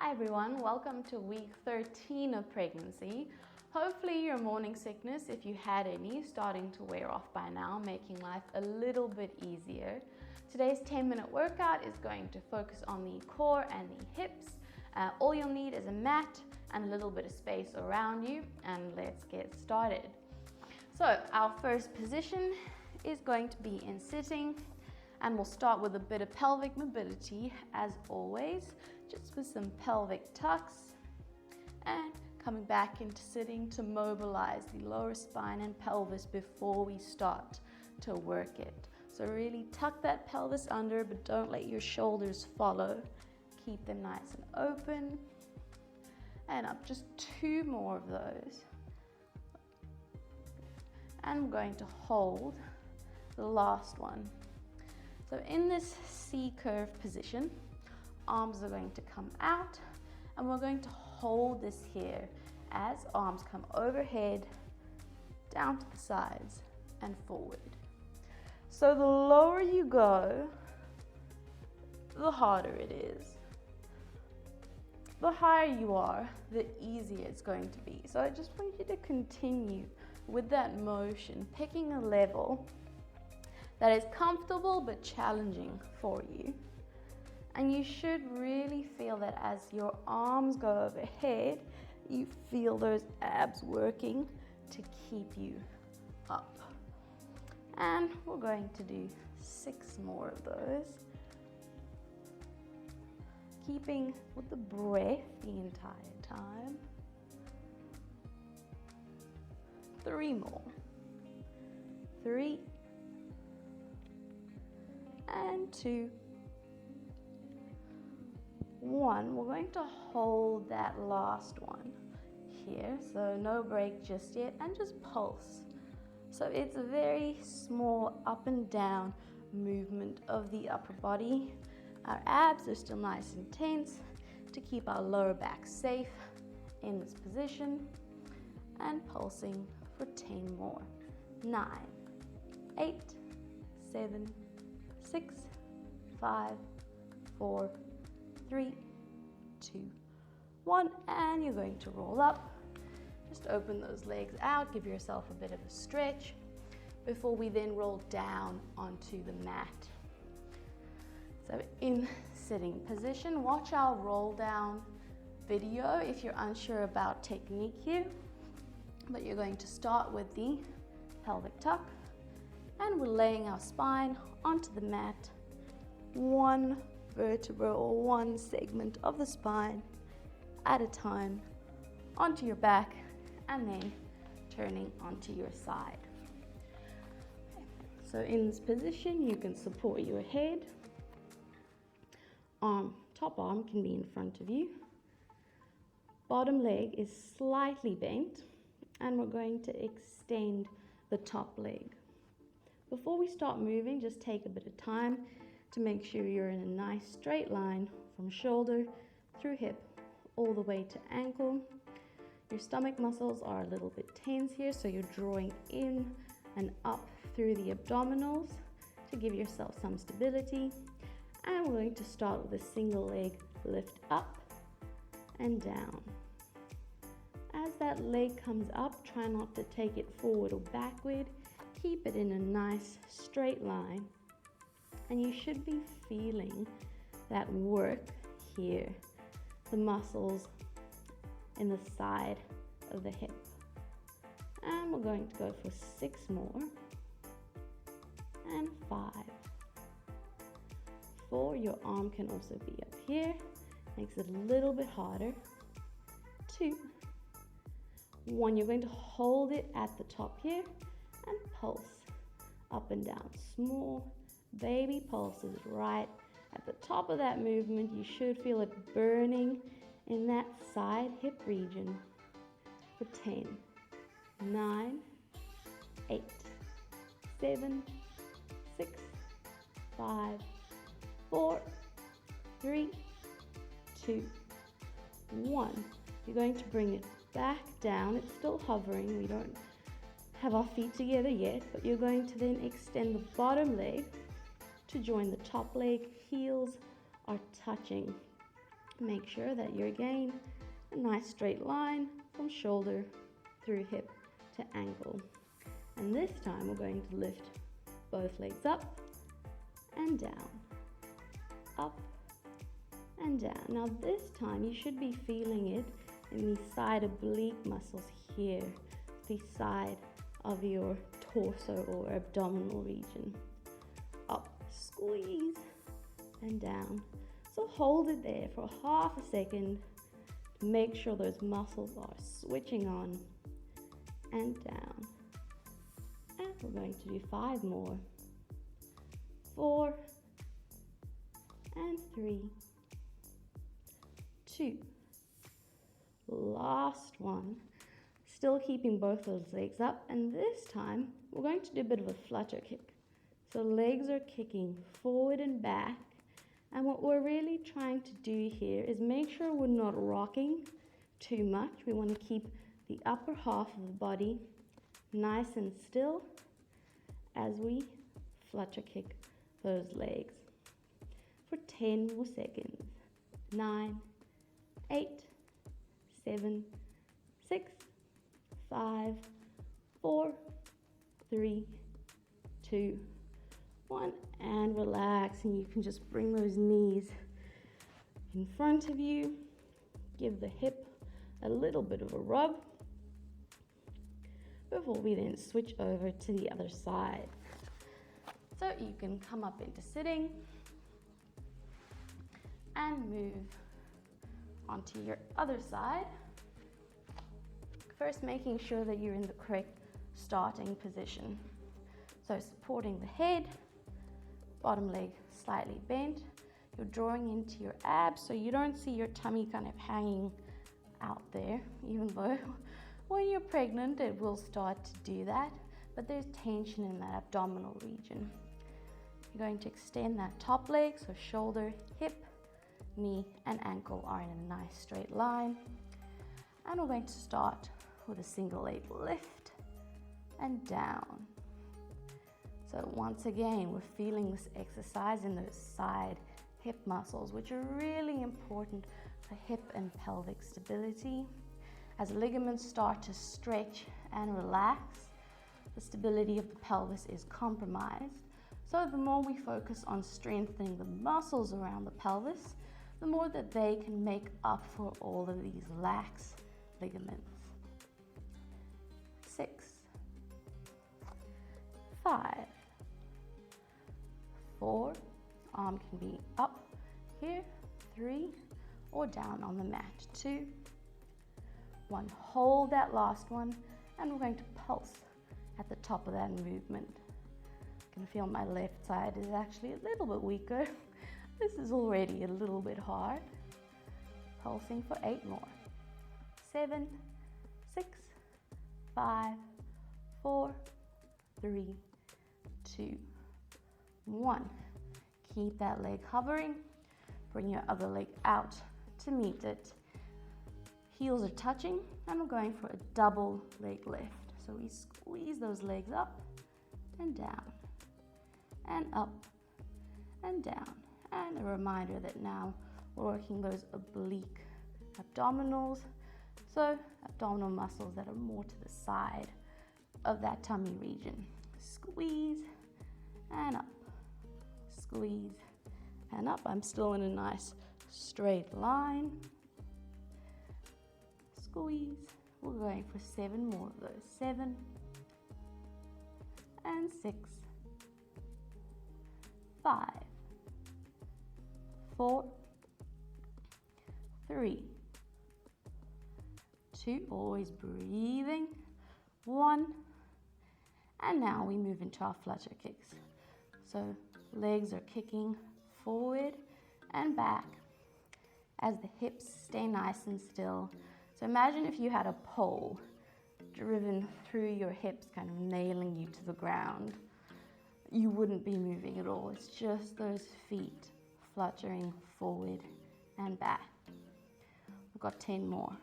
Hi everyone, welcome to week 13 of pregnancy. Hopefully your morning sickness, if you had any, is starting to wear off by now, making life a little bit easier. Today's 10-minute workout is going to focus on the core and the hips. All you'll need is a mat and a little bit of space around you, and let's get started. So our first position is going to be in sitting, and we'll start with a bit of pelvic mobility as always, just with some pelvic tucks and coming back into sitting to mobilize the lower spine and pelvis before we start to work it. So really tuck that pelvis under, but don't let your shoulders follow. Keep them nice and open. And up, just 2 more of those. And we're going to hold the last one. So in this C-curve position, arms are going to come out, and we're going to hold this here as arms come overhead, down to the sides, and forward. So the lower you go, the harder it is. The higher you are, the easier it's going to be. So I just want you to continue with that motion, picking a level that is comfortable but challenging for you. And you should really feel that as your arms go overhead, you feel those abs working to keep you up. And we're going to do 6 more of those. Keeping with the breath the entire time. 3 more. 3 and 2. 1. We're going to hold that last one here, so no break just yet, and just pulse. So it's a very small up and down movement of the upper body. Our abs are still nice and tense to keep our lower back safe in this position, and pulsing for 10 more. 9, 8, 7, 6, 5, 4, 3, 2, 1, and you're going to roll up. Just open those legs out, give yourself a bit of a stretch before we then roll down onto the mat. So in sitting position, watch our roll down video if you're unsure about technique here, but you're going to start with the pelvic tuck, and we're laying our spine onto the mat, one vertebra or one segment of the spine at a time onto your back, and then turning onto your side. So in this position, you can support your head. Top arm can be in front of you. Bottom leg is slightly bent, and we're going to extend the top leg. Before we start moving, just take a bit of time to make sure you're in a nice straight line from shoulder through hip all the way to ankle. Your stomach muscles are a little bit tense here, so you're drawing in and up through the abdominals to give yourself some stability. And we're going to start with a single leg lift up and down. As that leg comes up, try not to take it forward or backward. Keep it in a nice straight line. And you should be feeling that work here, the muscles in the side of the hip. And we're going to go for 6 more, and 5. 4, your arm can also be up here, makes it a little bit harder. 2, 1, you're going to hold it at the top here and pulse up and down. Small baby pulses right at the top of that movement. You should feel it burning in that side hip region for 10, 9, 8, 7, 6, 5, 4, 3, 2, 1. You're going to bring it back down. It's still hovering. We don't have our feet together yet, but you're going to then extend the bottom leg to join the top leg. Heels are touching Make sure that you're again a nice straight line from shoulder through hip to ankle. And this time we're going to lift both legs up and down, up and down. Now this time you should be feeling it in the side oblique muscles here, the side of your torso or abdominal region. Up, squeeze, and down. So hold it there for half a second to make sure those muscles are switching on and down. And we're going to do 5 more. 4 and 3, 2. Last one. Still keeping both those legs up, and this time we're going to do a bit of a flutter kick. So legs are kicking forward and back, and what we're really trying to do here is make sure we're not rocking too much. We want to keep the upper half of the body nice and still as we flutter kick those legs for 10 more seconds. 9, 8, 7, 6, 5, 4, 3, 2, 1, and relax. And you can just bring those knees in front of you. Give the hip a little bit of a rub before we then switch over to the other side. So you can come up into sitting and move onto your other side. First, making sure that you're in the correct starting position. So supporting the head, bottom leg slightly bent. You're drawing into your abs so you don't see your tummy kind of hanging out there, even though when you're pregnant it will start to do that, but there's tension in that abdominal region. You're going to extend that top leg, so shoulder, hip, knee and ankle are in a nice straight line. And we're going to start with a single leg lift and down. So once again, we're feeling this exercise in those side hip muscles, which are really important for hip and pelvic stability. As ligaments start to stretch and relax, the stability of the pelvis is compromised. So the more we focus on strengthening the muscles around the pelvis, the more that they can make up for all of these lax ligaments. 6, 5, 4, arm can be up here, 3, or down on the mat, 2, 1, hold that last one, and we're going to pulse at the top of that movement. I can feel my left side is actually a little bit weaker. This is already a little bit hard. Pulsing for 8 more. 7, 6, 5, 4, 3, 2, 1. Keep that leg hovering. Bring your other leg out to meet it. Heels are touching, and we're going for a double leg lift. So we squeeze those legs up and down, and up and down. And a reminder that now we're working those oblique abdominals, so abdominal muscles that are more to the side of that tummy region. Squeeze and up, squeeze and up. I'm still in a nice straight line. Squeeze. We're going for 7 more of those. 7 and 6, 5, 4, 3, 2, always breathing, 1, and now we move into our flutter kicks. So legs are kicking forward and back as the hips stay nice and still. So imagine if you had a pole driven through your hips, kind of nailing you to the ground. You wouldn't be moving at all. It's just those feet fluttering forward and back. We've got 10 more.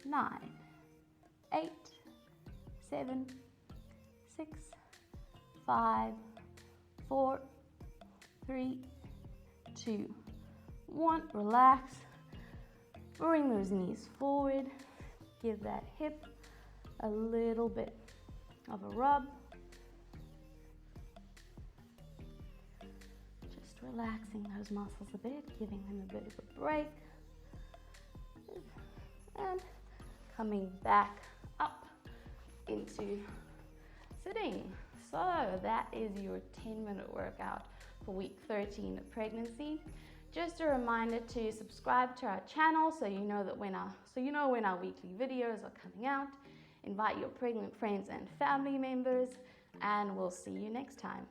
9, 8, 7, 6, 5, 4, 3, 2, 1. Relax. Bring those knees forward. Give that hip a little bit of a rub. Just relaxing those muscles a bit, giving them a bit of a break. And coming back up into sitting. So that is your 10-minute workout for week 13 of pregnancy. Just a reminder to subscribe to our channel so you know when our weekly videos are coming out. Invite your pregnant friends and family members, and we'll see you next time.